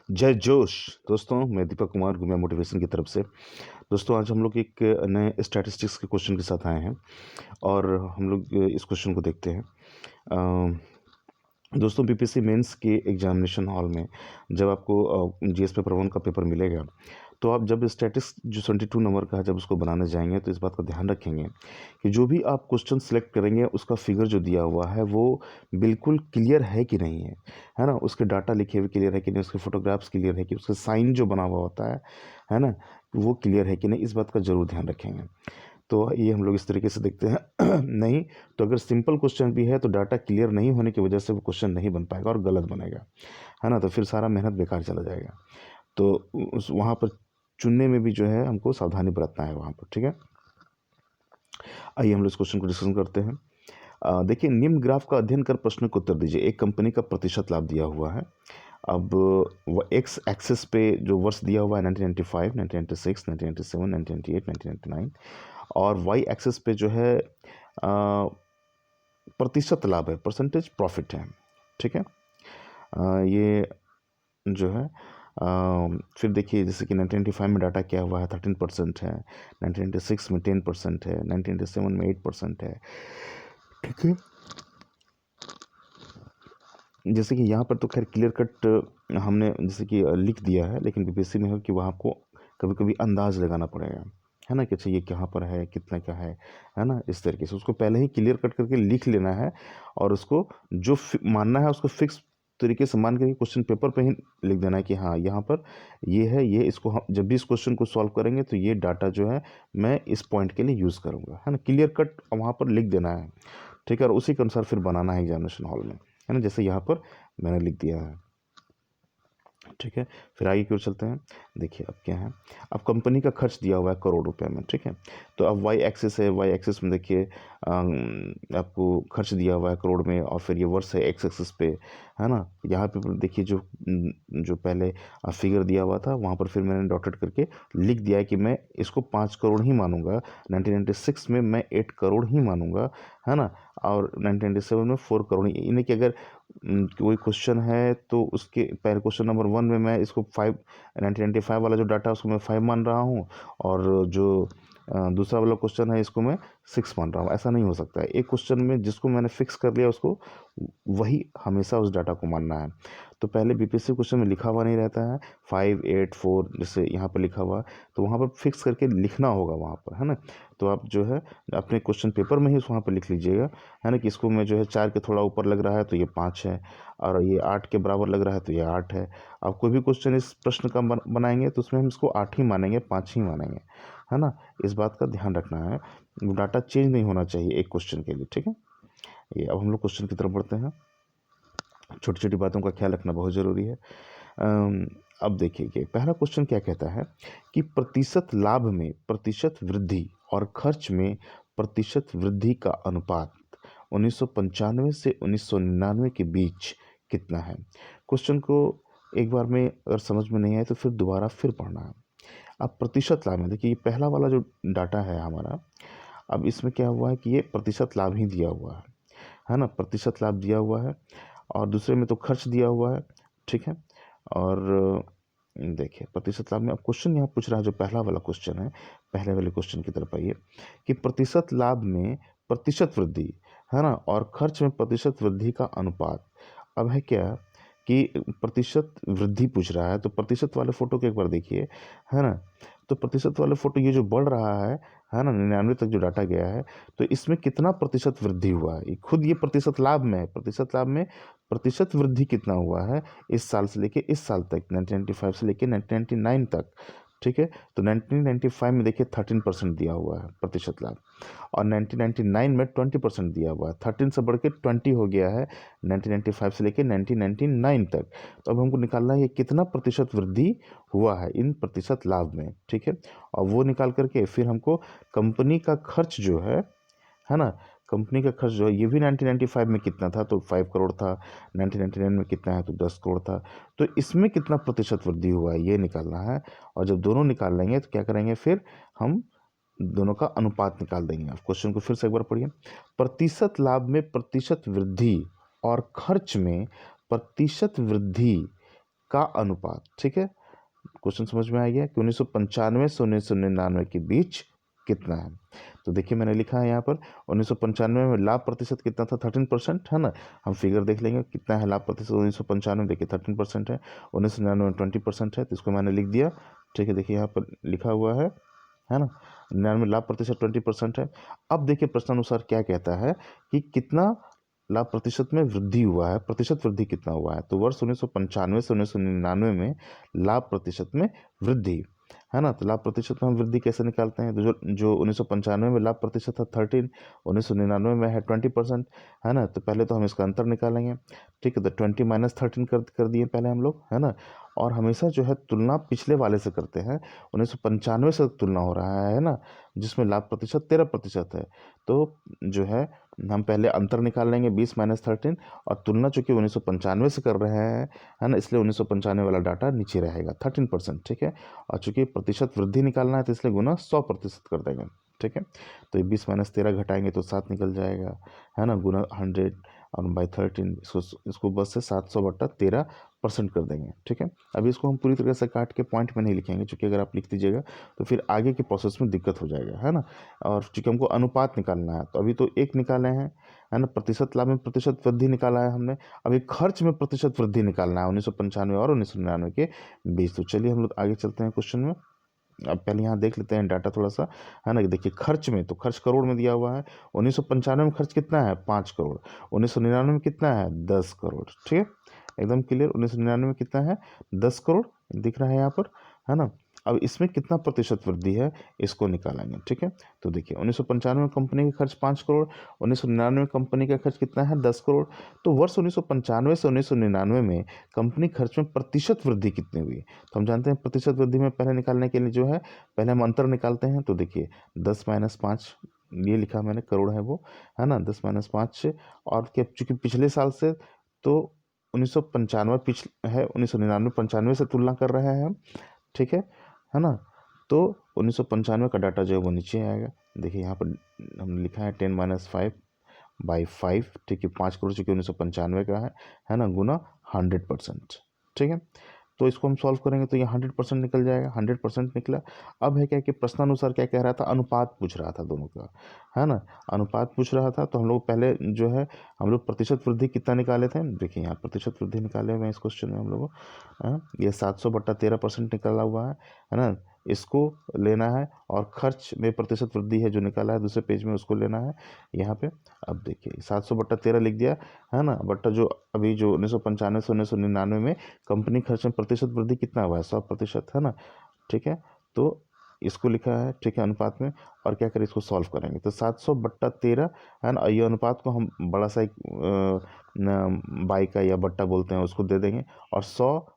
जय जोश! दोस्तों, मैं दीपक कुमार गुमिया मोटिवेशन की तरफ से। दोस्तों, आज हम लोग एक नए स्टैटिस्टिक्स के क्वेश्चन के साथ आए हैं और हम लोग इस क्वेश्चन को देखते हैं। दोस्तों, बीपीएससी मेंस के एग्जामिनेशन हॉल में जब आपको जीएस पेपर 1 का पेपर मिलेगा, तो आप जब स्टैटिस्टिक्स जो 72 नंबर का है, जब उसको बनाने जाएँगे, तो इस बात का ध्यान रखेंगे कि जो भी आप क्वेश्चन सेलेक्ट करेंगे, उसका फिगर जो दिया हुआ है, वो बिल्कुल क्लियर है कि नहीं है ना? उसके डाटा लिखे हुए क्लियर है कि नहीं, उसके फोटोग्राफ्स क्लियर है कि उसका साइन जो बना हुआ होता है ना? वो क्लियर है कि नहीं, इस बात का ज़रूर ध्यान रखेंगे। तो ये हम लोग इस तरीके से देखते हैं। नहीं तो अगर सिंपल क्वेश्चन भी है तो डाटा क्लियर नहीं होने की वजह से वो क्वेश्चन नहीं बन पाएगा और गलत बनेगा, है ना? तो फिर सारा मेहनत बेकार चला जाएगा। तो उस वहाँ पर चुनने में भी जो है हमको सावधानी बरतना है वहाँ पर, ठीक है? आइए हम लोग इस क्वेश्चन को डिस्कशन करते हैं। देखिए, निम्न ग्राफ का अध्ययन कर प्रश्न को उत्तर दीजिए। एक कंपनी का प्रतिशत लाभ दिया हुआ है। अब वो एक्स एक्सिस पे जो वर्ष दिया हुआ है 1995, 1996, 1997, 1998, 1999 और वाई एक्सिस पे जो है प्रतिशत लाभ है, परसेंटेज प्रॉफिट है, ठीक है? ये जो है फिर देखिए, जैसे कि 1995 में डाटा क्या हुआ है, 13% है, 1996 में 10% है, 1997 में 8% है, ठीक है? जैसे कि यहाँ पर तो खैर क्लियर कट हमने जैसे कि लिख दिया है, लेकिन बीपीएससी में है कि वहाँ आपको कभी-कभी अंदाज़ लगाना पड़ेगा, है ना? कि अच्छा ये कहाँ पर है, कितना क्या है ना? इस तरीके से उसको पहले ही क्लियर कट करके लिख लेना है और उसको जो मानना है उसको फिक्स तरीके से मान के क्वेश्चन पेपर पे ही लिख देना है कि हाँ, यहाँ पर ये है, ये इसको हम जब भी इस क्वेश्चन को सॉल्व करेंगे तो ये डाटा जो है मैं इस पॉइंट के लिए यूज़ करूँगा, है ना? क्लियर कट वहाँ पर लिख देना है, ठीक है? और उसी के अनुसार फिर बनाना है एग्जामिनेशन हॉल में, है ना? जैसे यहाँ पर मैंने लिख दिया है, ठीक है? फिर आगे की ओर चलते हैं। देखिए अब क्या है, अब कंपनी का खर्च दिया हुआ है करोड़ रुपए में, ठीक है? तो अब वाई एक्सिस है, वाई एक्सिस में देखिए आपको खर्च दिया हुआ है करोड़ में और फिर ये वर्ष है एक्स एक्सिस पे, है ना? यहाँ पे देखिए जो पहले फिगर दिया हुआ था वहाँ पर फिर मैंने डॉटेड करके लिख दिया है कि मैं इसको 5 करोड़ ही मानूँगा, 1996 में मैं 8 करोड़ ही मानूँगा, है ना? और 1997 में 4 करोड़ ही, यानी कि अगर कोई क्वेश्चन है तो उसके पहले क्वेश्चन नंबर 1 में मैं इसको 5 1995 वाला जो डाटा है उसको मैं 5 मान रहा हूँ और जो दूसरा वाला क्वेश्चन है इसको मैं 6 मान रहा हूँ। ऐसा नहीं हो सकता है। एक क्वेश्चन में जिसको मैंने फिक्स कर लिया उसको वही हमेशा उस डाटा को मानना है। तो पहले बीपीएससी क्वेश्चन में लिखा हुआ नहीं रहता है 5, 8, 4 जैसे यहाँ पर लिखा हुआ है, तो वहाँ पर फिक्स करके लिखना होगा वहाँ पर, है ना? तो आप जो है अपने क्वेश्चन पेपर में ही वहाँ पर लिख लीजिएगा, है ना? कि इसको मैं जो है 4 के थोड़ा ऊपर लग रहा है तो ये 5 है और ये 8 के बराबर लग रहा है तो ये 8 है। आप कोई भी क्वेश्चन इस प्रश्न का बनाएंगे तो उसमें हम इसको 8 ही मानेंगे, 5 ही मानेंगे, है ना? इस बात का ध्यान रखना है। डाटा चेंज नहीं होना चाहिए एक क्वेश्चन के लिए, ठीक है? ये अब हम लोग क्वेश्चन की तरफ बढ़ते हैं। छोटी छोटी बातों का ख्याल रखना बहुत ज़रूरी है। अब देखिए कि पहला क्वेश्चन क्या कहता है कि प्रतिशत लाभ में प्रतिशत वृद्धि और खर्च में प्रतिशत वृद्धि का अनुपात 1995 से 1999 के बीच कितना है। क्वेश्चन को एक बार में अगर समझ में नहीं आए तो फिर दोबारा फिर पढ़ना है। अब प्रतिशत लाभ में देखिए, ये पहला वाला जो डाटा है हमारा, अब इसमें क्या हुआ है कि ये प्रतिशत लाभ ही दिया हुआ है ना? प्रतिशत लाभ दिया हुआ है और दूसरे में तो खर्च दिया हुआ है, ठीक है? और देखिए प्रतिशत लाभ में अब क्वेश्चन यहाँ पूछ रहा है, जो पहला वाला क्वेश्चन है, पहले वाले क्वेश्चन की तरफ आइए कि प्रतिशत लाभ में प्रतिशत वृद्धि, है ना? और खर्च में प्रतिशत वृद्धि का अनुपात। अब है क्या कि प्रतिशत वृद्धि पूछ रहा है तो प्रतिशत वाले फोटो को एक बार देखिए, है ना? तो प्रतिशत वाले फोटो ये जो बढ़ रहा है ना? 99 तक जो डाटा गया है, तो इसमें कितना प्रतिशत वृद्धि हुआ है? खुद ये प्रतिशत लाभ में है, प्रतिशत लाभ में प्रतिशत वृद्धि कितना हुआ है इस साल से लेके इस साल तक, 1995 से लेके 1999 तक, ठीक है? तो 1995 में देखिए 13% दिया हुआ है प्रतिशत लाभ और 1999 में 20% दिया हुआ है। 13 से बढ़ के 20 हो गया है 1995 से लेके 1999 तक। तो अब हमको निकालना है ये कितना प्रतिशत वृद्धि हुआ है इन प्रतिशत लाभ में, ठीक है? और वो निकाल करके फिर हमको कंपनी का खर्च जो है ना? कंपनी का खर्च जो है ये भी 1995 में कितना था तो 5 करोड़ था, 1999 में कितना है तो 10 करोड़ था। तो इसमें कितना प्रतिशत वृद्धि हुआ है ये निकालना है और जब दोनों निकाल लेंगे तो क्या करेंगे, फिर हम दोनों का अनुपात निकाल देंगे। आप क्वेश्चन को फिर से एक बार पढ़िए। प्रतिशत लाभ में प्रतिशत वृद्धि और खर्च में प्रतिशत वृद्धि का अनुपात। ठीक है, क्वेश्चन समझ में आ गया कि 1995 से 1999 के बीच कितना है। तो देखिए मैंने लिखा है यहाँ पर 1995 में लाभ प्रतिशत कितना था, 13%, है ना। हम फिगर देख लेंगे कितना है लाभ प्रतिशत 1995, देखिए 13% है। 1999 में 20% है, तो इसको मैंने लिख दिया। ठीक है, देखिए यहाँ पर लिखा हुआ है ना, 99 लाभ प्रतिशत 20% है। अब देखिए प्रश्नानुसार क्या कहता है कि कितना लाभ प्रतिशत में वृद्धि हुआ है, प्रतिशत वृद्धि कितना हुआ है। तो वर्ष 1995 से 1999 में लाभ प्रतिशत में वृद्धि, है ना। तो लाभ प्रतिशत में हम वृद्धि कैसे निकालते हैं, तो जो 1995 में लाभ प्रतिशत था 13, 1999 में है 20%, है ना। तो पहले तो हम इसका अंतर निकालेंगे। ठीक है, तो 20 माइनस 13 कर दिए पहले हम लोग, है ना। और हमेशा जो है तुलना पिछले वाले से करते हैं। 1995 से तुलना हो रहा है ना, जिसमें लाभ प्रतिशत 13% है। तो जो है हम पहले अंतर निकाल लेंगे 20 माइनस 13, और तुलना चूंकि 1995 से कर रहे हैं, है ना, इसलिए 1995 वाला डाटा नीचे रहेगा 13%। ठीक है, और चूंकि प्रतिशत वृद्धि निकालना है तो इसलिए गुना 100% कर देंगे। ठीक है, तो 20 माइनस 13 घटाएंगे तो 7 निकल जाएगा, है ना, गुना 100 और बाई 13, इसको बस से 700/13% कर देंगे। ठीक है, अभी इसको हम पूरी तरह से काट के पॉइंट में नहीं लिखेंगे, क्योंकि अगर आप लिख दीजिएगा तो फिर आगे के प्रोसेस में दिक्कत हो जाएगा, है ना। और चूंकि हमको अनुपात निकालना है, तो अभी तो एक निकाले हैं, है ना। प्रतिशत लाभ में प्रतिशत वृद्धि निकाला है हमने, अभी खर्च में प्रतिशत वृद्धि निकालना है 1995 और 1999 के बीच। तो चलिए हम लोग आगे चलते हैं क्वेश्चन में। अब पहले यहाँ देख लेते हैं डाटा थोड़ा सा, है ना। देखिए खर्च में, तो खर्च करोड़ में दिया हुआ है। 1995 में खर्च कितना है, 5 करोड़। 1999 में कितना है, 10 करोड़। ठीक है, एकदम क्लियर। 1999 में कितना है, 10 करोड़ दिख रहा है यहाँ पर, है ना। अब इसमें कितना प्रतिशत वृद्धि है, इसको निकालेंगे। ठीक है, तो देखिए 1995 में कंपनी का खर्च 5 करोड़, 1999 में कंपनी का खर्च कितना है, 10 करोड़। तो वर्ष 1995 से 1999 में कंपनी खर्च में प्रतिशत वृद्धि कितनी हुई, तो हम जानते हैं प्रतिशत वृद्धि में पहले निकालने के लिए जो है पहले हम अंतर निकालते हैं। तो देखिए 10 माइनस 5, ये लिखा मैंने, करोड़ है वो, है ना। 10 माइनस 5 से, और क्या, चूंकि पिछले साल से तो 1995 पिछले है, 1999 95 से तुलना कर रहे हैं हम। ठीक है ना। तो 1995 का डाटा जो है वो नीचे आएगा। देखिए यहाँ पर हमने लिखा है 10 माइनस 5/5। ठीक है, 5 करोड़ चूँकि 1995 का है ना, गुना 100%। ठीक है, तो इसको हम सॉल्व करेंगे तो ये 100% निकल जाएगा, 100% निकला। अब है क्या कि प्रश्नानुसार क्या कह रहा था, अनुपात पूछ रहा था दोनों का, है ना। अनुपात पूछ रहा था, तो हम लोग पहले जो है हम लोग प्रतिशत वृद्धि कितना निकाले थे, देखिए यहाँ प्रतिशत वृद्धि निकाले हुए हैं इस क्वेश्चन में हम लोगों, ये 700/13% निकला हुआ है ना। इसको लेना है, और खर्च में प्रतिशत वृद्धि है जो निकाला है दूसरे पेज में, उसको लेना है यहाँ पे। अब देखिए 700/13 लिख दिया, है ना, बट्टा जो अभी जो 1995 से 1999 में कंपनी खर्च में प्रतिशत वृद्धि कितना हुआ है, 100%, है ना। ठीक है, तो इसको लिखा है, ठीक है, अनुपात में। और क्या करें, इसको सॉल्व करेंगे तो 700/13, है ना। ये अनुपात को हम बड़ा सा एक बाई का या बट्टा बोलते हैं उसको दे देंगे, और 100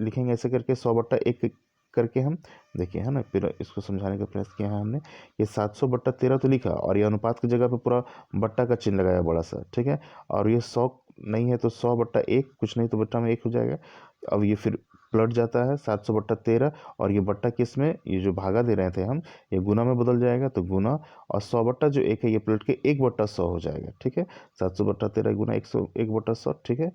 लिखेंगे ऐसे करके, 100/1 करके हम देखिए, है ना। फिर इसको समझाने का प्रयास किया है हमने। ये 700/13 तो लिखा, और ये अनुपात की जगह पे पूरा बट्टा का चिन्ह लगाया बड़ा सा। ठीक है, और ये 100 नहीं है तो 100/1, कुछ नहीं तो बट्टा में 1 हो जाएगा। अब ये फिर पलट जाता है 700/13, और ये बट्टा किस में, ये जो भागा दे रहे थे हम, ये गुना में बदल जाएगा, तो गुना, और 100/1 है, ये पलट के 1/100 हो जाएगा। ठीक है, 700/13 गुना 100, 1/100। ठीक है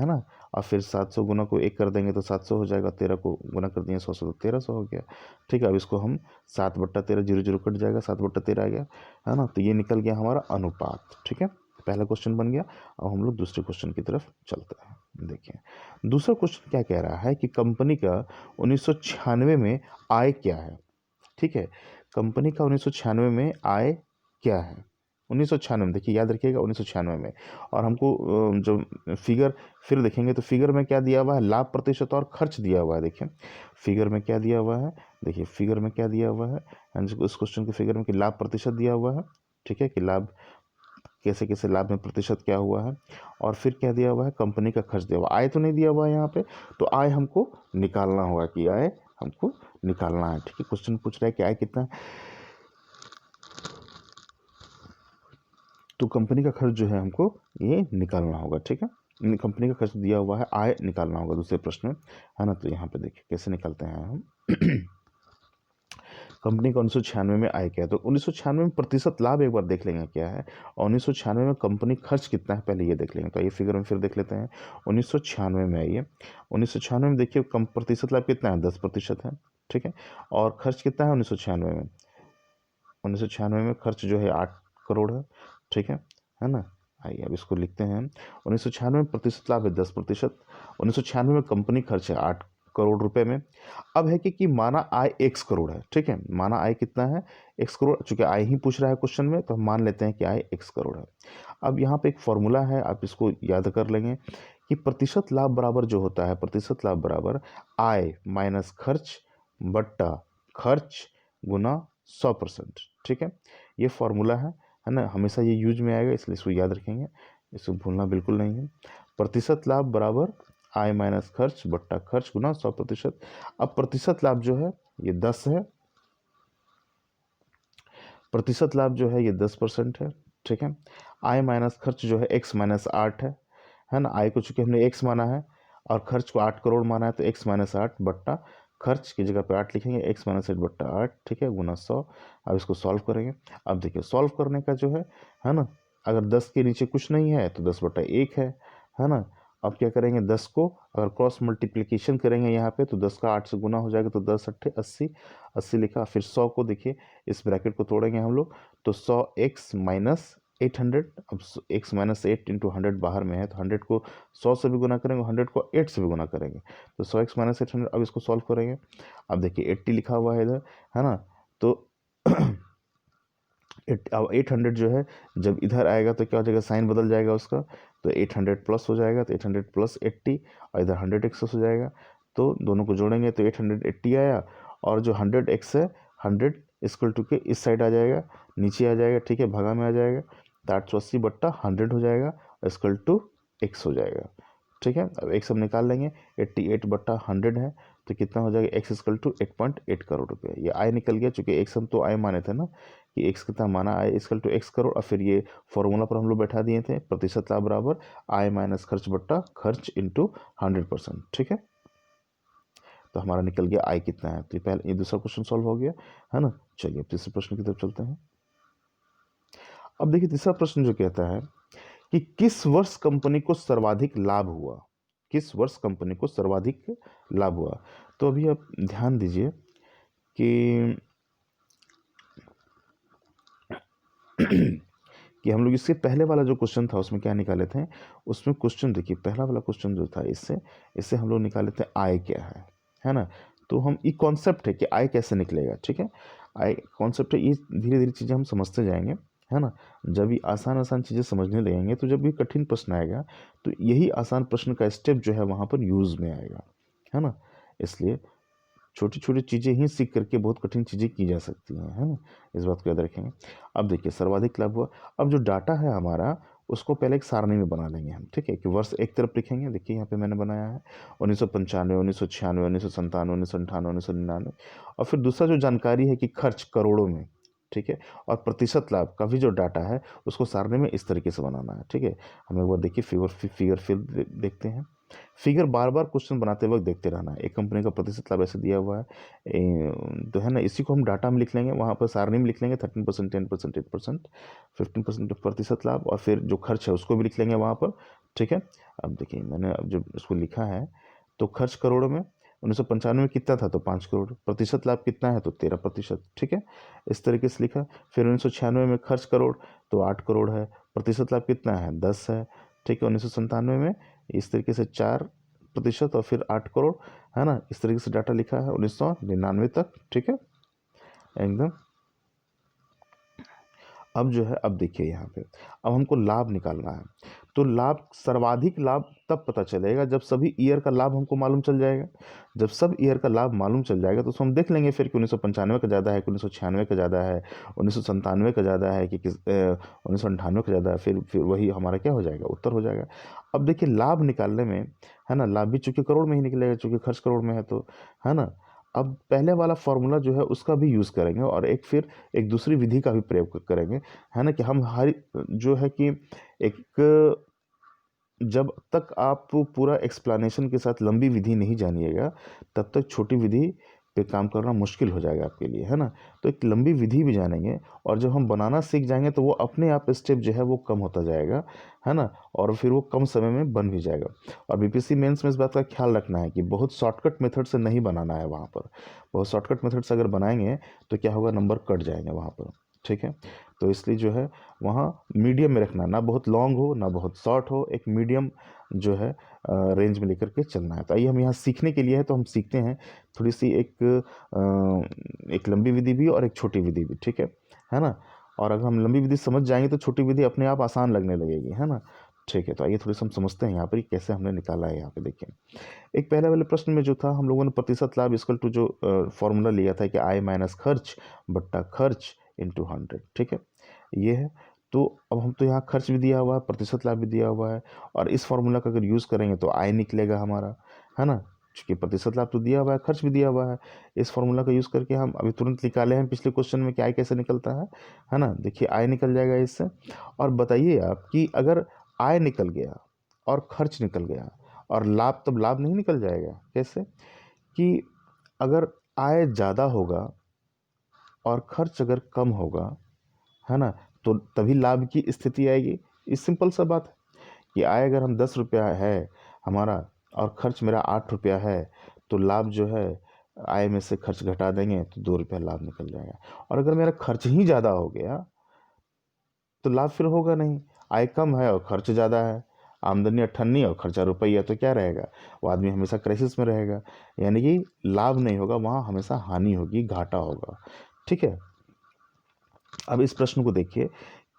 ना। और फिर 700 गुना को 1 कर देंगे तो 700 हो जाएगा, 13 को गुना कर दिए 100 से तो 1300 हो गया। ठीक है, अब इसको हम 7/13, 0 0 कट जाएगा, 7/13 आ गया, है ना। तो ये निकल गया हमारा अनुपात। ठीक है, पहला क्वेश्चन बन गया। अब हम लोग दूसरे क्वेश्चन की तरफ चलते हैं। देखिए दूसरा क्वेश्चन क्या कह रहा है कि कंपनी का 1996 में आय क्या है। ठीक है, कंपनी का 1996 में आय क्या है, 1996 में, देखिए याद रखिएगा 1996 में। और हमको जो फिगर फिर देखेंगे तो फिगर में क्या दिया हुआ है, लाभ प्रतिशत और खर्च दिया हुआ है। देखिए फिगर में क्या दिया हुआ है, देखिए फिगर में क्या दिया हुआ है, इस क्वेश्चन के फिगर में कि लाभ प्रतिशत दिया हुआ है। ठीक है, कि लाभ कैसे कैसे लाभ में प्रतिशत क्या हुआ है, और फिर क्या दिया हुआ है, कंपनी का खर्च दिया हुआ, आय तो नहीं दिया हुआ है यहाँ पे। तो आय हमको निकालना होगा, कि आय हमको निकालना है। ठीक है, क्वेश्चन पूछ रहा है कि आय कितना है, तो कंपनी का खर्च जो है हमको ये निकालना होगा। ठीक है, कंपनी का खर्च दिया हुआ है, आय निकालना होगा दूसरे प्रश्न में, है ना। तो यहाँ पे देखिए कैसे निकालते हैं हम। कंपनी का 1996 में आय क्या है, तो 1996 में प्रतिशत लाभ एक बार देख लेंगे क्या है, और 1996 में कंपनी खर्च कितना है पहले ये देख लेंगे। तो ये फिगर में फिर देख लेते हैं। 1996 में आइए, 1996 में देखिए कम प्रतिशत लाभ कितना है, 10% है, ठीक है। और खर्च कितना है 1996 में, 1996 में खर्च जो है 8 करोड़ है, ठीक है ना। आइए अब इसको लिखते हैं। 1996 में प्रतिशत लाभ है 10%, 1996 में कंपनी खर्च है 8 करोड़ रुपए में। अब है कि माना आय x करोड़ है, ठीक है, माना आय कितना है x करोड़, चूंकि आय ही पूछ रहा है क्वेश्चन में तो हम मान लेते हैं कि आय x करोड़ है। अब यहाँ पे एक फॉर्मूला है, आप इसको याद कर लेंगे कि प्रतिशत लाभ बराबर जो होता है, प्रतिशत लाभ बराबर आय माइनस खर्च बट्टा खर्च गुना 100%, ठीक है। ये फॉर्मूला है ना, हमेशा ये यूज में आएगा, इसलिए इसको याद रखेंगे, इसको भूलना बिल्कुल नहीं है। प्रतिशत लाभ बराबर आय माइनस खर्च बट्टा खर्च गुना 100%। अब प्रतिशत लाभ जो है ये 10 है, प्रतिशत लाभ जो है ये 10% है, ठीक है। आय माइनस खर्च जो है x माइनस 8 है ना। आय को चूंकि हमने x माना है और खर्च को 8 करोड़ माना है, तो x माइनस 8 बट्टा खर्च की जगह पे 8 लिखेंगे, x माइनस 8 बट्टा 8, ठीक है, गुना 100। अब इसको सॉल्व करेंगे। अब देखिए सॉल्व करने का जो है ना, अगर 10 के नीचे कुछ नहीं है तो 10 बट्टा 1 है ना। अब क्या करेंगे, 10 को अगर क्रॉस मल्टीप्लिकेशन करेंगे यहाँ पे तो 10 का 8 से गुना हो जाएगा, तो 10 अट्ठे 80, 80 लिखा। फिर 100 को देखिए इस ब्रैकेट को तोड़ेंगे हम लोग, तो 100x माइनस 800। अब x माइनस 8 इंटू 100 बाहर में है, तो 100 को 100 से भी गुना करेंगे, 100 को 8 से भी गुना करेंगे, तो 100x माइनस 800। अब इसको सॉल्व करेंगे। अब देखिए 80 लिखा हुआ है इधर, है ना, तो अब 800 जो है जब इधर आएगा तो क्या हो जाएगा, साइन बदल जाएगा उसका, तो 800 प्लस हो जाएगा, तो 800 प्लस 80 और इधर 100x हो जाएगा, तो दोनों को जोड़ेंगे तो 880 आया। और जो 100x है 100 इक्वल टू के इस साइड आ जाएगा, नीचे आ जाएगा, ठीक है, भागा में आ जाएगा, तो 880 बट्टा 100 हो जाएगा, इक्वल टू x हो जाएगा, ठीक है। अब x हम निकाल लेंगे, 88 बट्टा 100 है, तो कितना हो जाएगा, x इक्वल टू 8.8 करोड़ रुपये। ये आय निकल गया, चूंकि x हम तो आय माने थे ना कि x कितना माना, y equal to x crore. और फिर ये फॉर्मूला पर हम लोग बैठा दिए थे, प्रतिशत लाभ बराबर आय माइनस खर्च बट्टा खर्च इंटू 100%, ठीक है। तो हमारा निकल गया आय कितना है। तो ये दूसरा क्वेश्चन सॉल्व हो गया, है ना। चलिए अब तीसरे प्रश्न की तरफ चलते हैं। अब देखिए तीसरा प्रश्न जो कहता है कि किस वर्ष कंपनी को सर्वाधिक लाभ हुआ, किस वर्ष कंपनी को सर्वाधिक लाभ हुआ। तो अभी आप ध्यान दीजिए कि कि हम लोग इससे पहले वाला जो क्वेश्चन था उसमें क्या निकाले थे, उसमें क्वेश्चन देखिए पहला वाला क्वेश्चन जो था, इससे हम लोग निकाले थे आय क्या है ना। तो हम ये कॉन्सेप्ट है कि आय कैसे निकलेगा, ठीक है, आय कॉन्सेप्ट है, ये धीरे धीरे चीज़ें हम समझते जाएंगे, है ना। जब भी आसान आसान चीज़ें समझने लगेंगे तो जब भी कठिन प्रश्न आएगा तो यही आसान प्रश्न का स्टेप जो है वहाँ पर यूज़ में आएगा, है ना। इसलिए छोटी छोटी चीज़ें ही सीख करके बहुत कठिन चीज़ें की जा सकती हैं, है ना, इस बात को याद रखेंगे। अब देखिए सर्वाधिक लाभ हुआ। अब जो डाटा है हमारा उसको पहले एक सारणी में बना लेंगे हम, ठीक है, कि वर्ष एक तरफ लिखेंगे, देखिए यहाँ पे मैंने बनाया है 1995, 1996, 1997, 1998, 1999। और फिर दूसरा जो जानकारी है कि खर्च करोड़ों में, ठीक है, और प्रतिशत लाभ का भी जो डाटा है उसको सारणी में इस तरीके से बनाना है, ठीक है। हम एक बार देखिए फिगर फिर देखते हैं। फिगर बार बार क्वेश्चन बनाते वक्त देखते रहना है। एक कंपनी का प्रतिशत लाभ ऐसे दिया हुआ है, तो है ना, इसी को हम डाटा में लिख लेंगे, वहाँ पर सारणी में लिख लेंगे 13%, 10%, 8%, 15% प्रतिशत लाभ, और फिर जो खर्च है उसको भी लिख लेंगे वहाँ पर, ठीक है। अब देखिए मैंने अब जो इसको लिखा है, तो खर्च करोड़ों में 1995 में कितना था, तो 5 करोड़, प्रतिशत लाभ कितना है, तो 13%, ठीक है, इस तरीके से लिखा। फिर 1996 में खर्च करोड़ तो 8 करोड़ है, प्रतिशत लाभ कितना है, 10 है, ठीक है। 1997 में इस तरीके से 4% और फिर 8 करोड़, है ना, इस तरीके से डाटा लिखा है 1999 तक, ठीक है, एकदम। अब जो है, अब देखिए यहाँ पे अब हमको लाभ निकालना है, तो लाभ सर्वाधिक लाभ तब पता चलेगा जब सभी ईयर का लाभ हमको मालूम चल जाएगा। जब सब ईयर का लाभ मालूम चल जाएगा तो हम देख लेंगे फिर कि 1995 का ज़्यादा है कि 1996 का ज़्यादा है, 1997 का ज़्यादा है कि 1998 का ज़्यादा है, फिर वही हमारा क्या हो जाएगा, उत्तर हो जाएगा। अब देखिए लाभ निकालने में, है ना, लाभ भी चूंकि करोड़ में ही निकलेगा, चूंकि खर्च करोड़ में है, तो है ना। अब पहले वाला फॉर्मूला जो है उसका भी यूज़ करेंगे और फिर एक दूसरी विधि का भी प्रयोग करेंगे, है ना, कि हम हर जो है कि एक, जब तक आप पूरा एक्सप्लेनेशन के साथ लंबी विधि नहीं जानिएगा तब तक छोटी विधि पे काम करना मुश्किल हो जाएगा आपके लिए, है ना। तो एक लंबी विधि भी जानेंगे, और जब हम बनाना सीख जाएंगे तो वो अपने आप स्टेप जो है वो कम होता जाएगा, है ना, और फिर वो कम समय में बन भी जाएगा। और बीपीएससी मेंस में इस बात का ख्याल रखना है कि बहुत शॉर्टकट मेथड से नहीं बनाना है वहाँ पर। बहुत शॉर्टकट मेथड से अगर बनाएंगे तो क्या होगा, नंबर कट जाएंगे वहाँ पर, ठीक है। तो इसलिए जो है वहाँ मीडियम में रखना, ना बहुत लॉन्ग हो ना बहुत शॉर्ट हो, एक मीडियम जो है रेंज में लेकर के चलना है। तो आइए हम यहाँ सीखने के लिए है तो हम सीखते हैं थोड़ी सी एक लंबी विधि भी और एक छोटी विधि भी, ठीक है ना। और अगर हम लंबी विधि समझ जाएंगे तो छोटी विधि अपने आप आसान लगने लगेगी, है ना। ठीक है, तो आइए थोड़ी सी हम समझते हैं यहाँ पर कैसे हमने निकाला है। यहाँ पे देखिए, एक पहले वाले प्रश्न में जो था हम लोगों ने प्रतिशत लाभ इक्वल टू जो फॉर्मूला लिया था कि आय माइनस खर्च बट्टा खर्च इंटू 100, ठीक है, ये है। तो अब हम तो यहाँ खर्च भी दिया हुआ है, प्रतिशत लाभ भी दिया हुआ है, और इस फॉर्मूला का अगर यूज़ करेंगे तो आय निकलेगा हमारा, है ना, क्योंकि प्रतिशत लाभ तो दिया हुआ है, खर्च भी दिया हुआ है। इस फॉर्मूला का यूज़ करके हम अभी तुरंत निकाले हैं पिछले क्वेश्चन में कि आय कैसे निकलता है ना। देखिए आय निकल जाएगा इससे। और बताइए आप कि अगर आय निकल गया और खर्च निकल गया और लाभ, तब लाभ नहीं निकल जाएगा कैसे? कि अगर आय ज़्यादा होगा और खर्च अगर कम होगा, है ना, तो तभी लाभ की स्थिति आएगी। इस सिंपल सा बात है कि आय अगर हम 10 रुपया है हमारा और खर्च मेरा 8 रुपया है, तो लाभ जो है आय में से खर्च घटा देंगे तो 2 रुपया लाभ निकल जाएगा। और अगर मेरा खर्च ही ज़्यादा हो गया तो लाभ फिर होगा नहीं। आय कम है और खर्च ज़्यादा है, आमदनी 98 और खर्चा रुपया, तो क्या रहेगा, वो आदमी हमेशा क्राइसिस में रहेगा, यानी कि लाभ नहीं होगा, वहाँ हमेशा हानि होगी, घाटा होगा, ठीक है। अब इस प्रश्न को देखिए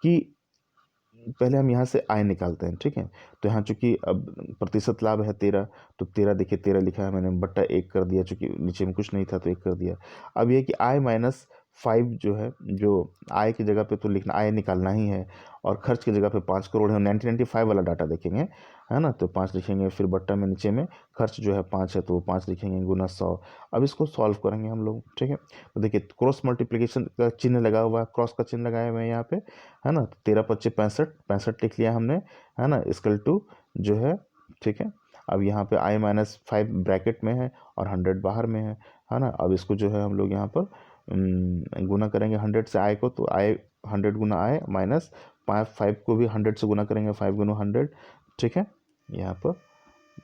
कि पहले हम यहाँ से आय निकालते हैं, ठीक है। तो यहाँ चूंकि अब प्रतिशत लाभ है 13, तो 13 देखिए 13 लिखा है मैंने, बट्टा 1 कर दिया, चूंकि नीचे में कुछ नहीं था तो 1 कर दिया। अब ये कि आय माइनस 5 जो है, जो आय की जगह पे तो लिखना, आय निकालना ही है, और खर्च की जगह पे 5 करोड़ है, 1995 वाला डाटा देखेंगे, है ना, तो 5 लिखेंगे, फिर बट्टा में नीचे में खर्च जो है 5 है तो वो 5 लिखेंगे, गुना 100। अब इसको सॉल्व करेंगे हम लोग, ठीक है। तो देखिए क्रॉस मल्टीप्लिकेशन का चिन्ह लगा हुआ है, क्रॉस का चिन्ह लगाया हुआ है यहाँ पे, है ना। 13 पच्चीस 65, 65 लिख लिया हमने, है ना, इक्वल टू जो है, ठीक है। अब यहाँ पे आई माइनस 5 ब्रैकेट में है और 100 बाहर में है ना। अब इसको जो है हम लोग यहाँ पर गुना करेंगे 100 से आय को, तो आय 100 गुना आय माइनस 5 को भी 100 से गुना करेंगे, 5 गुना 100, ठीक है। यहाँ पर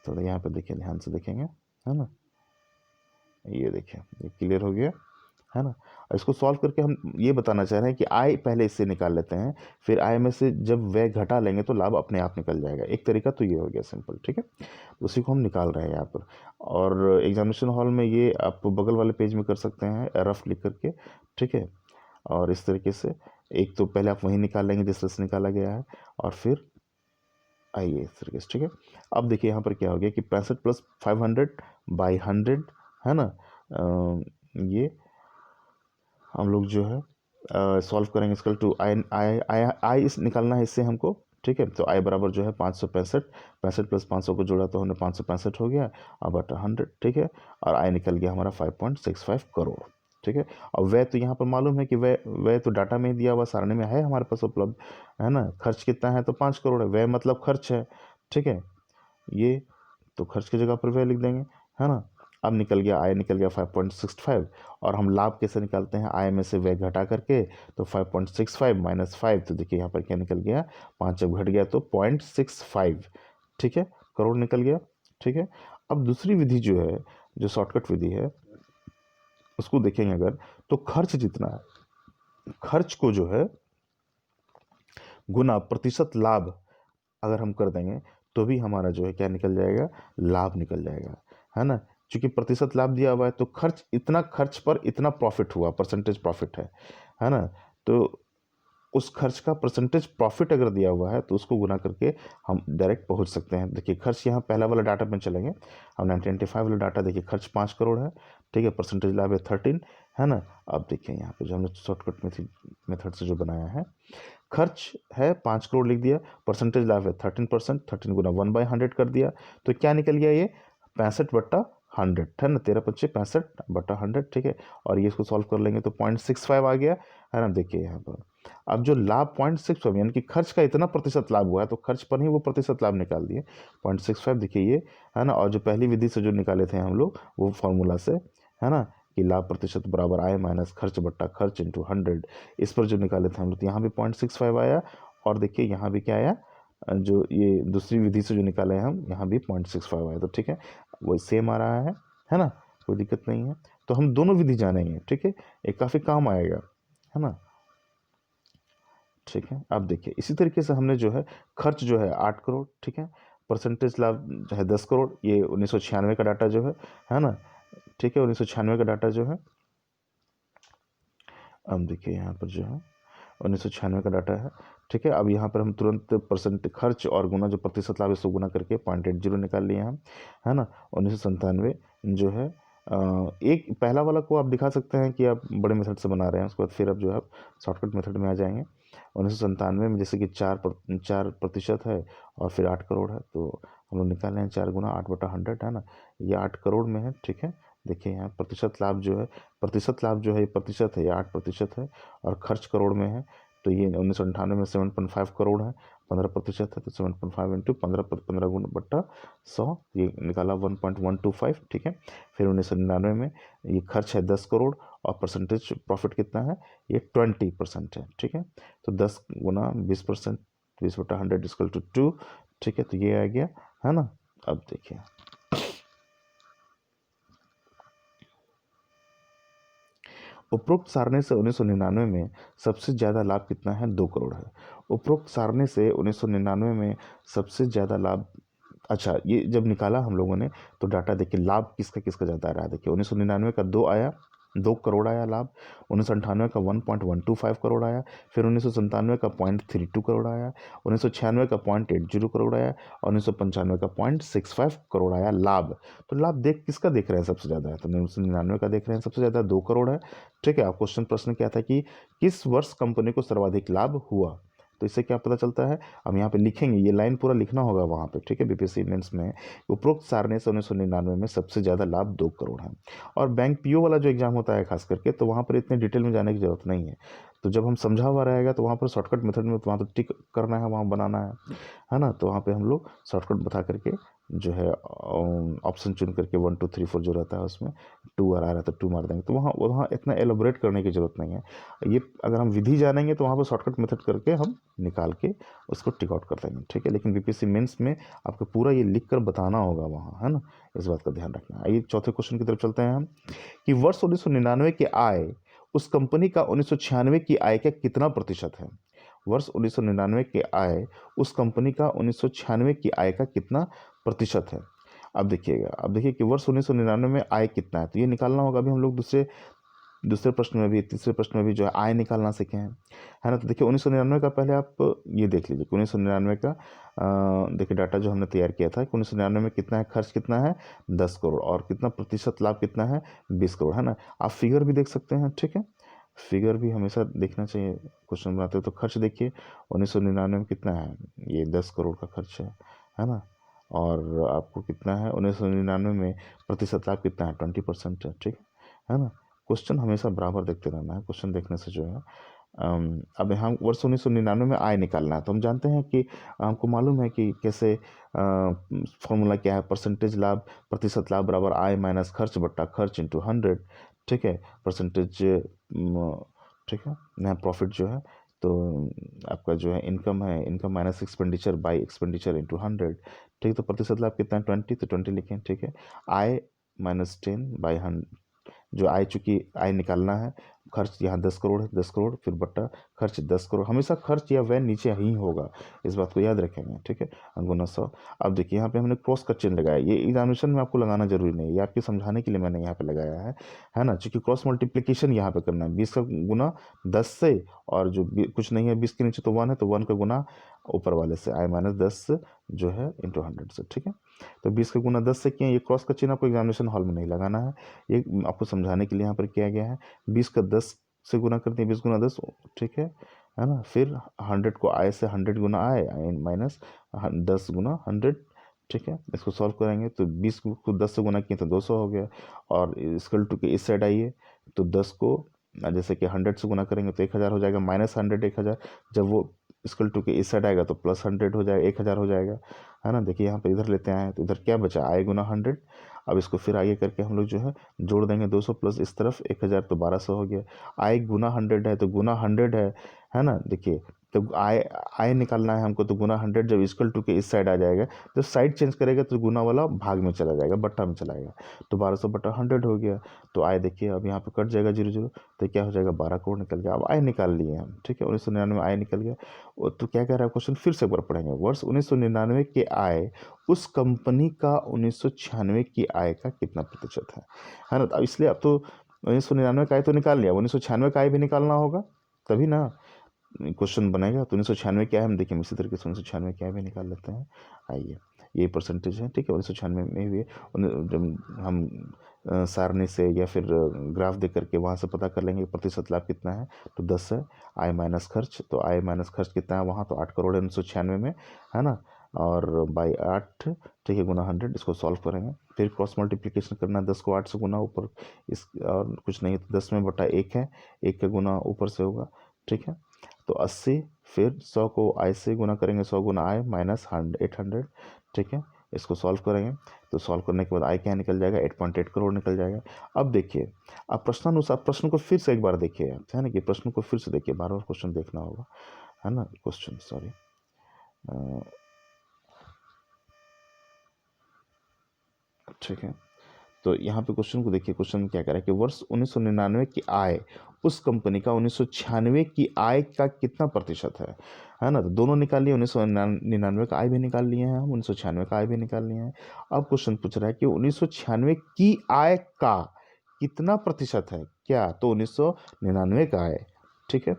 थोड़ा यहाँ पर देखिए, ध्यान से देखेंगे, है ना, ये देखिए ये क्लियर हो गया, है ना। इसको सॉल्व करके हम ये बताना चाह रहे हैं कि आय पहले इससे निकाल लेते हैं, फिर आय में से जब व्यय घटा लेंगे तो लाभ अपने आप निकल जाएगा। एक तरीका तो ये हो गया सिंपल, ठीक है। उसी को हम निकाल रहे हैं यहाँ पर, और एग्जामिनेशन हॉल में ये आप बगल वाले पेज में कर सकते हैं रफ लिख करके, ठीक है। और इस तरीके से एक तो पहले आप वहीं निकाल लेंगे जिस तरह से निकाला गया है, और फिर आइए इस तरीके से, ठीक है। अब देखिए यहाँ पर क्या हो गया कि 65 प्लस 500 बाई 100, है ना। ये हम लोग जो है सॉल्व करेंगे इसकल टू आई आई आई आई इस निकालना है इससे हमको, ठीक है। तो आई बराबर जो है 565, 65 प्लस 500 को जोड़ा तो हमने 565 हो गया, अब बटा 100, ठीक है। और आई निकल गया हमारा 5.65 करोड़, ठीक है। और व्यय तो यहाँ पर मालूम है कि व्यय तो डाटा में ही दिया हुआ, सारणी में है हमारे पास उपलब्ध, है ना। खर्च कितना है तो 5 करोड़ है, व्यय मतलब खर्च है, ठीक है। ये तो खर्च की जगह पर व्यय लिख देंगे, है ना। अब निकल गया, आय निकल गया 5.65, और हम लाभ कैसे निकालते हैं, आय में से व्यय घटा करके, तो 5.65 माइनस 5, तो देखिए यहाँ पर क्या निकल गया, 5 जब घट गया तो 0.65, ठीक है, करोड़ निकल गया, ठीक है। अब दूसरी विधि जो है, जो शॉर्टकट विधि है, उसको देखेंगे अगर, तो खर्च जितना है, खर्च को जो है गुना प्रतिशत लाभ अगर हम कर देंगे तो भी हमारा जो है क्या निकल जाएगा, लाभ निकल जाएगा, है ना। क्योंकि प्रतिशत लाभ दिया हुआ है तो खर्च, इतना खर्च पर इतना प्रॉफिट हुआ, परसेंटेज प्रॉफिट है ना। तो उस खर्च का परसेंटेज प्रॉफिट अगर दिया हुआ है तो उसको गुना करके हम डायरेक्ट पहुंच सकते हैं। देखिए खर्च यहाँ पहला वाला डाटा में चलेंगे हम, 1995 वाला डाटा देखिए, खर्च 5 करोड़ है, ठीक है, परसेंटेज लाभ है 13, है ना। अब देखिए यहाँ पे जो हमने शॉर्टकट मेथड से जो बनाया है, खर्च है 5 करोड़ लिख दिया, परसेंटेज लाभ है 13%, 13 गुना 1/100 कर दिया, तो क्या निकल गया ये 65 बट्टा 100, है ना, 13 पच्चीस 65 बट्टा 100, ठीक है। और ये इसको सॉल्व कर लेंगे तो 0.65 आ गया, है ना। देखिए यहाँ पर अब जो लाभ 0.65 यानी कि खर्च का इतना प्रतिशत लाभ हुआ है तो खर्च पर ही वो प्रतिशत लाभ निकाल दिए 0.65, देखिए ये, है ना। और जो पहली विधि से जो निकाले थे हम लोग वो फॉर्मूला से, है ना, कि लाभ प्रतिशत बराबर आय माइनस खर्च बट्टा खर्च इंटू 100, इस पर जो निकाले थे हम लोग, तो यहाँ भी 0.65 आया, और देखिए यहाँ भी क्या आया, जो ये दूसरी विधि से जो निकाले हैं हम, यहाँ भी 0.65 आया। तो ठीक है, वो सेम आ रहा है ना, कोई दिक्कत नहीं है। तो हम दोनों विधि जानेंगे, ठीक है, ये काफ़ी काम आएगा, है ना। ठीक है, अब देखिए इसी तरीके से हमने जो है खर्च जो है 8 करोड़, ठीक है, परसेंटेज लाभ जो है 10 करोड़, ये 1996 का डाटा जो है ना, ठीक है, 1996 का डाटा जो है, अब देखिए यहाँ पर जो है 1996 का डाटा है, ठीक है। अब यहाँ पर हम तुरंत परसेंट खर्च और गुना जो प्रतिशत लाभ, इसको गुना करके 0.80 निकाल लिए हम, है ना। 1997 जो है एक पहला वाला को आप दिखा सकते हैं कि आप बड़े मेथड से बना रहे हैं, उसके बाद फिर अब जो है आप शॉर्टकट मेथड में आ जाएंगे। 1997 में जैसे कि 4% है और फिर 8 करोड़ है, तो हम लोग निकाल रहे हैं 4 गुना 8/100, है ना, ये 8 करोड़ में है, ठीक है। देखिए यहाँ प्रतिशत लाभ जो है, ये प्रतिशत है, ये 8% है, और खर्च करोड़ में है, तो ये 1998 में 7.5 करोड़ है, 15% है, तो 7.5 इंटू 15 गुना बट्टा 100, ये निकाला 1.125, ठीक है। फिर 1999 में ये खर्च है 10 करोड़, और परसेंटेज प्रॉफिट कितना है, ये 20% है, ठीक है। तो 10 गुना 20%, 20/100 इक्वल टू 2, ठीक है, तो ये आ गया, है ना। अब देखिए उपरोक्त सारणी से 1999 में सबसे ज़्यादा लाभ कितना है, 2 करोड़ है। उपरोक्त सारणी से 1999 में सबसे ज़्यादा लाभ, अच्छा ये जब निकाला हम लोगों ने, तो डाटा देखिए लाभ किसका किसका ज़्यादा आ रहा है। देखिए 1999 का 2 करोड़ आया लाभ, 1998 का 1.125 करोड़ आया, फिर 1997 का 0.32 करोड़ आया, 1996 का 0.80 करोड़ आया, और 1995 का 0.65 करोड़ आया लाभ। तो लाभ किसका देख रहे हैं सबसे ज़्यादा है, तो 1999 का देख रहे हैं सबसे ज़्यादा, 2 करोड़ है, ठीक है। आप प्रश्न क्या था कि किस वर्ष कंपनी को सर्वाधिक लाभ हुआ, तो इससे क्या पता चलता है, हम यहाँ पे लिखेंगे, ये लाइन पूरा लिखना होगा वहाँ पे, ठीक है। बीपीएससी मेंस में उपरोक्त सारणी से 1999 में सबसे ज़्यादा लाभ 2 करोड़ है। और बैंक पीओ वाला जो एग्जाम होता है खास करके, तो वहाँ पर इतने डिटेल में जाने की जरूरत नहीं है, तो जब हम समझा हुआ रहेगा तो वहाँ पर शॉर्टकट मेथड में, तो वहाँ तो टिक करना है, वहाँ बनाना है ना, तो वहाँ पे हम लोग शॉर्टकट बता करके जो है ऑप्शन चुन करके 1 2 3 4 जो रहता है उसमें 2 आ रहा है तो 2 मार देंगे, तो वहाँ वहाँ इतना एलोबरेट करने की ज़रूरत नहीं है। ये अगर हम विधि जानेंगे तो वहाँ पर शॉर्टकट मेथड करके हम निकाल के उसको टिक आउट कर देंगे, ठीक है। लेकिन बीपीएससी मेंस में आपको पूरा ये लिख कर बताना होगा वहाँ, है ना, इस बात का ध्यान रखना। आइए चौथे क्वेश्चन की तरफ चलते हैं हम, कि वर्ष 1999 की आय उस कंपनी का 1996 की आय का कितना प्रतिशत है। वर्ष 1999 की आय उस कंपनी का 1996 की आय का कितना प्रतिशत है। अब देखिए कि वर्ष 1999 में आय कितना है, तो ये निकालना होगा। अभी हम लोग दूसरे प्रश्न में भी, तीसरे प्रश्न में भी जो है आय निकालना सीखे हैं, है ना। तो देखिए 1999 का पहले आप ये देख लीजिए, 1999 का देखिए डाटा जो हमने तैयार किया था कि 1999 में कितना है, खर्च कितना है 10 करोड़, और कितना प्रतिशत लाभ कितना है 20 करोड़, है ना। आप फिगर भी देख सकते हैं, ठीक है, फिगर भी हमेशा देखना चाहिए क्वेश्चन बनाते हो। तो खर्च देखिए 1999 में कितना है, ये 10 करोड़ का खर्च है ना। और आपको कितना है 1999 में प्रतिशत लाभ कितना है, 20% है, ठीक है ना। क्वेश्चन हमेशा बराबर देखते रहना है, क्वेश्चन देखने से जो है अब यहाँ वर्ष 1999 में आय निकालना है, तो हम जानते हैं कि हमको मालूम है कि कैसे फॉर्मूला क्या है, परसेंटेज लाभ प्रतिशत लाभ बराबर आय माइनस खर्च बट्टा खर्च इंटू 100, ठीक है। परसेंटेज ठीक है, यहाँ प्रॉफिट जो है, तो आपका जो है इनकम है, income minus expenditure by expenditure into 100, ठीक है। तो प्रतिशत लाभ कितना है 20, तो 20 लिखें, ठीक है। आय माइनस 10 बाई 100, जो आय चूँकि आय निकालना है, खर्च यहाँ 10 करोड़ है, 10 करोड़ फिर बट्टा खर्च 10 करोड़, हमेशा खर्च या व्यय नीचे ही होगा, इस बात को याद रखेंगे, ठीक है। गुना 100। अब देखिए यहाँ पे हमने क्रॉस का चिन्ह लगाया, ये एग्जामिनेशन में आपको लगाना जरूरी नहीं है, ये आपके समझाने के लिए मैंने यहाँ पे लगाया है ना। चूँकि क्रॉस मल्टीप्लीकेशन यहाँ पे करना है, 20 का गुना 10 से, और जो कुछ नहीं है 20 के नीचे तो 1 है, तो 1 का गुना ऊपर वाले से आई माइनस 10 जो है इंटू 100 से, ठीक है। तो 20 का गुना 10 से किया, ये क्रॉस का चिन्ह आपको एग्जामिनेशन हॉल में नहीं लगाना है, ये आपको समझाने के लिए यहाँ पर किया गया है। 20 का 10 से गुना करते हैं, 20 गुना 10, ठीक है ना। फिर 100 को आय से 100 गुना आय माइनस 10 गुना 100, ठीक है। इसको सॉल्व करेंगे तो 20 को 10 से गुना किए तो 200 हो गया, और इक्वल टू के इस साइड आइए तो 10 को जैसे कि 100 से गुना करेंगे तो 1000 हो जाएगा, माइनस 100 1000, जब वो इक्वल टू के इस साइड आएगा तो प्लस 100 हो जाएगा, 1000 हो जाएगा, है ना। देखिए यहाँ पे इधर लेते आए तो इधर क्या बचा, i गुना 100। अब इसको फिर आगे करके हम लोग जो है जोड़ देंगे 200 प्लस इस तरफ 1000 तो 1200 हो गया। i गुना 100 है तो गुना 100 है ना। देखिए तो आई निकालना है हमको, तो गुना 100 जब इक्वल टू के इस साइड आ जाएगा तो साइड चेंज करेगा तो गुना वाला भाग में चला जाएगा, बट्टा में चला जाएगा, तो 1200 बट्टा 100 हो गया। तो आई देखिए अब यहाँ पे कट जाएगा 0 0, तो क्या हो जाएगा 12 करोड़ निकल गया। अब आई निकाल लिए हम, ठीक है, 1999 आई निकल गया। तो क्या कह रहा है क्वेश्चन, फिर से एक बार पढ़ेंगे। वर्ष 1999 के आय उस कंपनी का 1996 की आय का कितना प्रतिशत है ना। तो इसलिए अब तो 1999 का आय तो निकाल लिया, 1996 का आय भी निकालना होगा तभी ना क्वेश्चन बनेगा। तो 1996 क्या है हम देखें, इसी तरीके से 1996 क्या है भी निकाल लेते हैं। आइए ये परसेंटेज है, ठीक है, 1996 में भी जब हम सारणी से या फिर ग्राफ दे करके वहाँ से पता कर लेंगे प्रतिशत लाभ कितना है। तो 10 है, आय माइनस खर्च, तो आय माइनस खर्च कितना है वहाँ, तो 8 करोड़ है 1996 में, है ना। और बाई 8, ठीक है, गुना 100, इसको सॉल्व करेंगे। फिर क्रॉस मल्टीप्लिकेशन करना है, 10 को 8 से गुना ऊपर, इस और कुछ नहीं, तो 10 में बटा 1 है, 1 का गुना ऊपर से होगा, ठीक है। तो 80, फिर 100 को आई से गुना करेंगे, 100 गुना आई माइनस 800, ठीक है। इसको सॉल्व करेंगे तो सॉल्व करने के बाद आई क्या निकल जाएगा, 8.8 करोड़ निकल जाएगा। अब देखिए, अब प्रश्नानुसार प्रश्न को फिर से एक बार देखिए, है ना, कि प्रश्न को फिर से देखिए, बार बार क्वेश्चन देखना होगा, है ना, क्वेश्चन सॉरी, ठीक है। तो यहाँ पे क्वेश्चन को देखिए, क्वेश्चन क्या कह रहा है कि वर्ष 1999 की आय उस कंपनी का 1996 की आय का कितना प्रतिशत है ना। तो दोनों निकाल लिए, 1999 का आय भी निकाल लिए हैं हम, 1996 का आय भी निकाल लिए हैं। अब क्वेश्चन पूछ रहा है कि 1996 की आय का कितना प्रतिशत है क्या, तो 1999 का आय, ठीक है।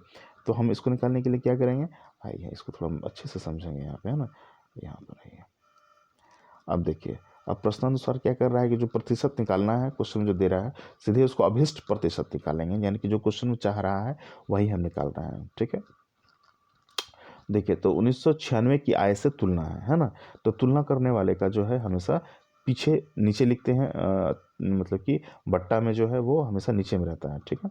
तो हम इसको निकालने के लिए क्या करेंगे, आइए इसको थोड़ा अच्छे से समझेंगे यहाँ पे, है ना, यहाँ पर आइए। अब देखिए, अब प्रश्नानुसार क्या कर रहा है कि जो प्रतिशत निकालना है क्वेश्चन में जो दे रहा है, सीधे उसको अभिष्ट प्रतिशत निकालेंगे, यानी कि जो क्वेश्चन में चाह रहा है वही हम निकाल रहे हैं, ठीक है। देखिए, तो 1996 की आय से तुलना है ना। तो तुलना करने वाले का जो है हमेशा पीछे नीचे लिखते हैं, मतलब कि बट्टा में जो है वो हमेशा नीचे में रहता है, ठीक है।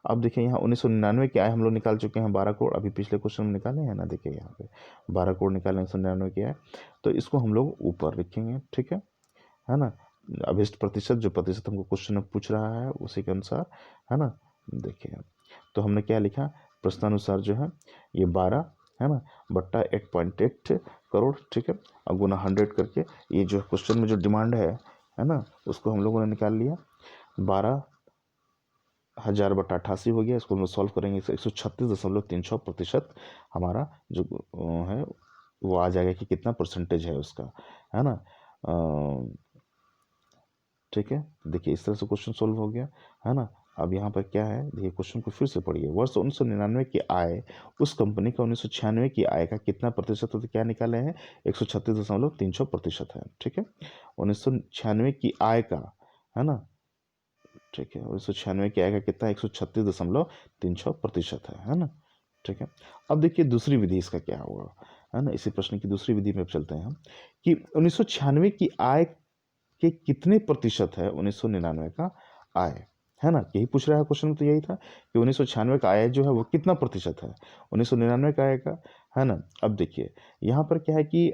अब देखिए यहाँ 1999 की आय हम लोग निकाल चुके हैं 12 करोड़, अभी पिछले क्वेश्चन में निकाले हैं ना, देखिए यहाँ पे 12 करोड़ निकाले 1999 की आय, तो इसको हम लोग ऊपर लिखेंगे, ठीक है ना। अभिष्ट प्रतिशत, जो प्रतिशत हमको क्वेश्चन में पूछ रहा है उसी के अनुसार, है ना। देखिए तो हमने क्या लिखा, प्रश्नानुसार जो है ये 12, है ना, बट्टा 8.8 करोड़, ठीक है, और गुना 100 करके ये जो क्वेश्चन में जो डिमांड है ना, उसको हम लोगों ने निकाल लिया। 12,000 बटा 88 हो गया, इसको हम लोग सॉल्व करेंगे, 136.36 प्रतिशत हमारा जो है वो आ जाएगा कि कितना परसेंटेज है उसका, है ना। ठीक है, देखिए इस तरह से क्वेश्चन सोल्व हो गया, है ना। अब यहाँ पर क्या है, देखिए क्वेश्चन को फिर से पढ़िए। वर्ष 1999 की आय उस कंपनी का 1996 की आय का कितना प्रतिशत, तो क्या निकाले हैं, 136.36 प्रतिशत है, ठीक है। 1996 की आय का, है ना, ठीक है, 1996 की आय का कितना, 136.36 प्रतिशत है ना, ठीक है। अब देखिए दूसरी विधि इसका क्या होगा, है ना, इसी प्रश्न की दूसरी विधि में चलते हैं हम, कि 1996 की आय के कितने प्रतिशत है 1999 का आय, है ना, यही पूछ रहा है क्वेश्चन में, तो यही था कि 1996 का आय जो है वो कितना प्रतिशत है 1999 का आय का, है ना। अब देखिए यहाँ पर क्या है कि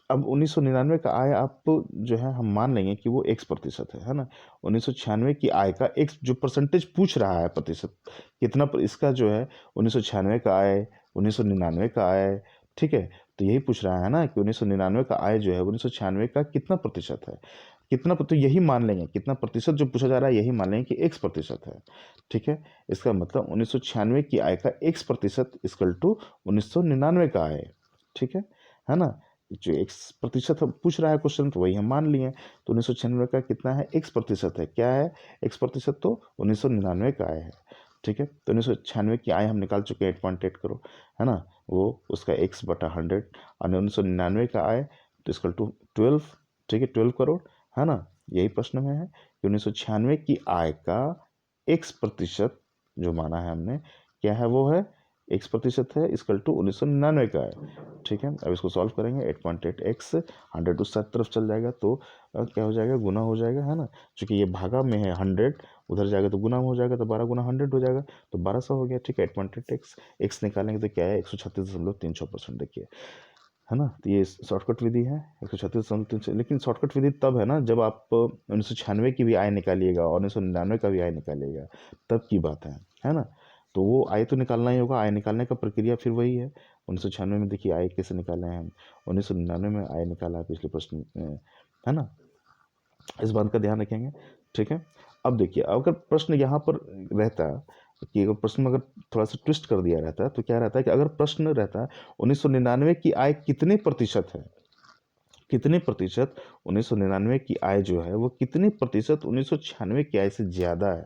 अब 1999 का आय आप जो है हम मान लेंगे कि वो x प्रतिशत है ना। 1996 की आय का x जो परसेंटेज पूछ रहा है प्रतिशत कितना इसका जो है 1996 का आय, 1999 का आय, ठीक है, तो यही पूछ रहा है ना कि 1999 का आय जो है 1996 का कितना प्रतिशत है, कितना, तो यही मान लेंगे, कितना प्रतिशत जो पूछा जा रहा है यही मान लेंगे कि x प्रतिशत है, ठीक है। इसका मतलब 1996 की आय का x प्रतिशत इक्वल टू 1999 का आय, ठीक है ना। जो x प्रतिशत पूछ रहा है क्वेश्चन तो वही हम मान लिए। तो 1996 का कितना है, x प्रतिशत है, क्या है x प्रतिशत, तो 1999 का आय है, ठीक है। तो 1996 की आय हम निकाल चुके हैं 8.8 करोड़, है ना, वो उसका x बटा 100, और 1999 का आय तो इक्वल टू 12, ठीक है, 12 करोड़, है ना। यही प्रश्न में है कि 1996 की आय का x प्रतिशत जो माना है हमने क्या है, वो है x% है इसकल टू 1999 का है, ठीक है। अब इसको सॉल्व करेंगे, 8.8x 100 उस साइड तरफ चल जाएगा तो क्या हो जाएगा, गुना हो जाएगा, है ना। चूँकि ये भागा में है 100, उधर जाएगा तो गुना हो जाएगा, तो 12 गुना 100 हो जाएगा, तो 1200 हो गया, ठीक है। 8.8x x निकालेंगे तो क्या है 136.300%, देखिए, है ना। तो ये शॉर्टकट विधि है 136.300, लेकिन शॉर्टकट विधि तब है ना जब आप 1996 की भी आय निकालिएगा और 1999 का भी आय निकालिएगा, तब की बात है ना। तो वो आय तो निकालना ही होगा, आय निकालने का प्रक्रिया फिर वही है। 1996 में देखिए आय कैसे निकाले हैं हम, 1999 में आय निकाला है पिछले प्रश्न में, है ना। इस बात का ध्यान रखेंगे, ठीक है। अब देखिए अगर प्रश्न यहाँ पर रहता कि अगर प्रश्न में अगर थोड़ा सा ट्विस्ट कर दिया रहता तो क्या रहता है कि अगर प्रश्न रहता 1999 की आय कितने प्रतिशत है, कितने प्रतिशत 1999 की आय जो है वो कितने प्रतिशत 1996 की आय से ज़्यादा है,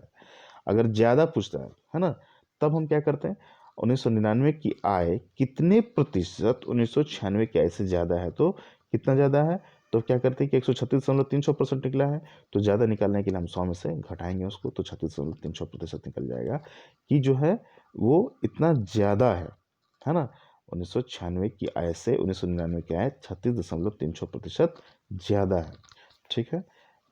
अगर ज़्यादा पूछता है ना, तब हम क्या करते हैं 1999 की आय कितने प्रतिशत 1996 की आय से ज़्यादा है, तो कितना ज़्यादा है, तो क्या करते हैं कि 136.300% निकला है, तो ज़्यादा निकालने के लिए हम 100 में से घटाएंगे उसको, तो 36.300% निकल जाएगा कि जो है वो इतना ज़्यादा है ना। 1996 की आय से 1999 की आय 36.300% ज़्यादा है, ठीक है।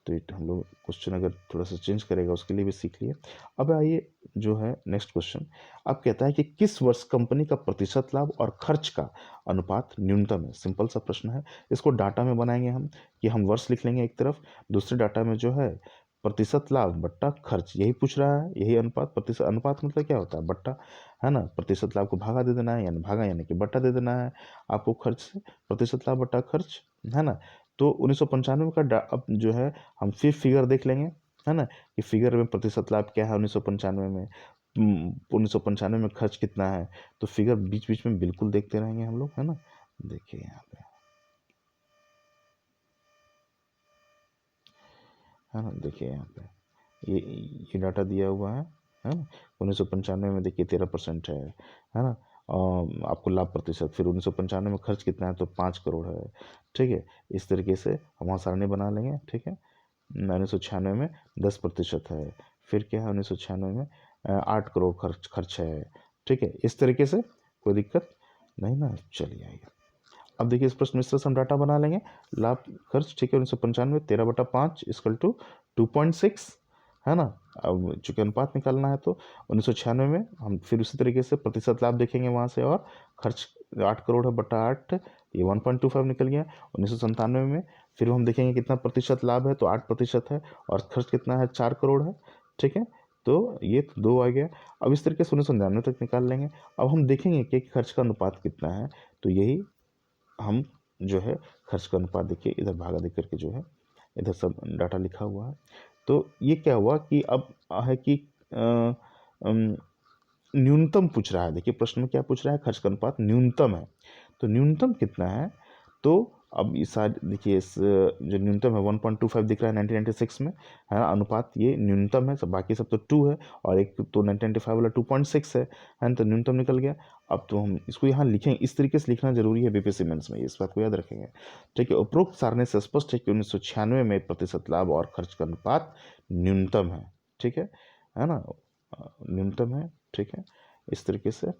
तो ये हम लोग क्वेश्चन अगर थोड़ा सा चेंज करेगा उसके लिए भी सीख लिए। अब आइए जो है नेक्स्ट क्वेश्चन, अब कहता है कि किस वर्ष कंपनी का प्रतिशत लाभ और खर्च का अनुपात न्यूनतम है। सिंपल सा प्रश्न है, इसको डाटा में बनाएंगे हम कि हम वर्ष लिख लेंगे एक तरफ, दूसरे डाटा में जो है प्रतिशत लाभ बट्टा खर्च, यही पूछ रहा है, यही अनुपात, प्रतिशत अनुपात मतलब क्या होता है, बट्टा, है ना। प्रतिशत लाभ को भागा दे देना है, यानी भागा यानी कि बट्टा दे देना है आपको खर्च से, प्रतिशत लाभ बट्टा खर्च, है ना। तो 1995 का अब जो है हम फिर फिगर देख लेंगे, है ना, कि फिगर में प्रतिशत लाभ क्या है 1995 में, 1995 में खर्च कितना है, तो फिगर बीच बीच में बिल्कुल देखते रहेंगे हम लोग, है ना। देखिए यहाँ पे, है ना, देखिए यहाँ पे ये डाटा दिया हुआ है ना। 1995 में देखिए 13% है ना। आपको लाभ प्रतिशत, फिर 1995 में खर्च कितना है तो 5 करोड़ है, ठीक है। इस तरीके से हम वहाँ सारणी बना लेंगे, ठीक है। 1996 में 10% है, फिर क्या है 1996 में 8 करोड़ खर्च है, ठीक है। इस तरीके से कोई दिक्कत नहीं ना, चलिए आइए। अब देखिए इस प्रश्न में से हम डाटा बना लेंगे, लाभ खर्च, ठीक है। 1995 13/5 इक्वल टू 2.6, है ना। अब चूंकि अनुपात निकालना है तो 1996 में हम फिर उसी तरीके से प्रतिशत लाभ देखेंगे वहाँ से, और खर्च 8 करोड़ है बटा 8, ये 1.25 निकल गया। 1997 में फिर हम देखेंगे कितना प्रतिशत लाभ है, तो 8% है, और खर्च कितना है 4 करोड़ है, ठीक है। तो ये तो 2 आ गया। अब इस तरीके से 1999 तक निकाल लेंगे। अब हम देखेंगे कि खर्च का अनुपात कितना है, तो यही हम जो है खर्च का अनुपात देखिए इधर भागा दे करके जो है इधर सब डाटा लिखा हुआ है। तो ये क्या हुआ कि अब है कि न्यूनतम पूछ रहा है, देखिए प्रश्न में क्या पूछ रहा है, खर्च का अनुपात न्यूनतम है, तो न्यूनतम कितना है, तो अब इस देखिए इस जो न्यूनतम है 1.25 दिख रहा है 1996 में, है ना। अनुपात ये न्यूनतम है, सब बाकी सब तो 2 है, और एक तो 1995 वाला 2.6 है ना, तो न्यूनतम निकल गया। अब तो हम इसको यहाँ लिखें, इस तरीके से लिखना जरूरी है बीपीएससी मेंस में, इस बात को याद रखेंगे, ठीक है। उपरोक्त सारणी से स्पष्ट है कि 1996 में प्रतिशत लाभ और खर्च का अनुपात न्यूनतम है, ठीक है ना, न्यूनतम है, ठीक है। इस तरीके से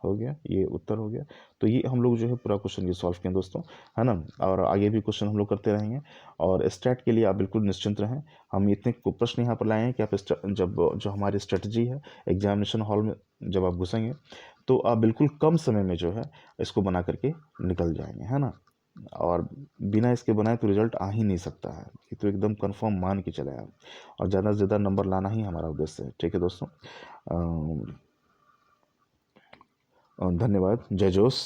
हो गया, ये उत्तर हो गया। तो ये हम लोग जो है पूरा क्वेश्चन ये सॉल्व किए दोस्तों, है ना। और आगे भी क्वेश्चन हम लोग करते रहेंगे, और स्टैट के लिए आप बिल्कुल निश्चिंत रहें। हम इतने प्रश्न यहाँ पर लाए हैं कि आप जब जो हमारी स्ट्रेटजी है एग्जामिनेशन हॉल में जब आप घुसेंगे तो आप बिल्कुल कम समय में जो है इसको बना करके निकल जाएंगे, है ना। और बिना इसके बनाए तो रिजल्ट आ ही नहीं सकता है, ये तो एकदम कंफर्म मान के चले आप, और ज़्यादा से ज़्यादा नंबर लाना ही हमारा उद्देश्य है, ठीक है दोस्तों। धन्यवाद, जय जोश।